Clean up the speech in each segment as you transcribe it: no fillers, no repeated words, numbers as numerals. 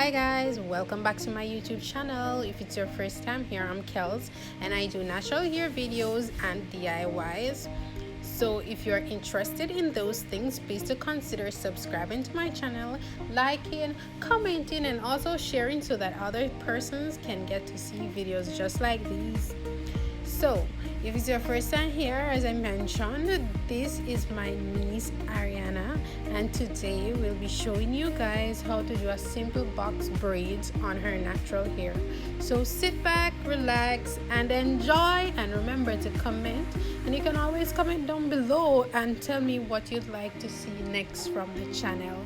Hi guys, welcome back to my YouTube channel. If it's your first time here, I'm Kellz and I do natural hair videos and DIYs. So if you're interested in those things, please do consider subscribing to my channel, liking, commenting, and also sharing so that other persons can get to see videos just like these. So if it's your first time here, as I mentioned, this is my niece Ariana, and today we'll be showing you guys how to do a simple box braids on her natural hair. So sit back, relax, and enjoy, and remember to comment, and you can always comment down below and tell me what you'd like to see next from the channel.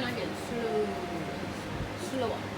turn again. Slow. Slower.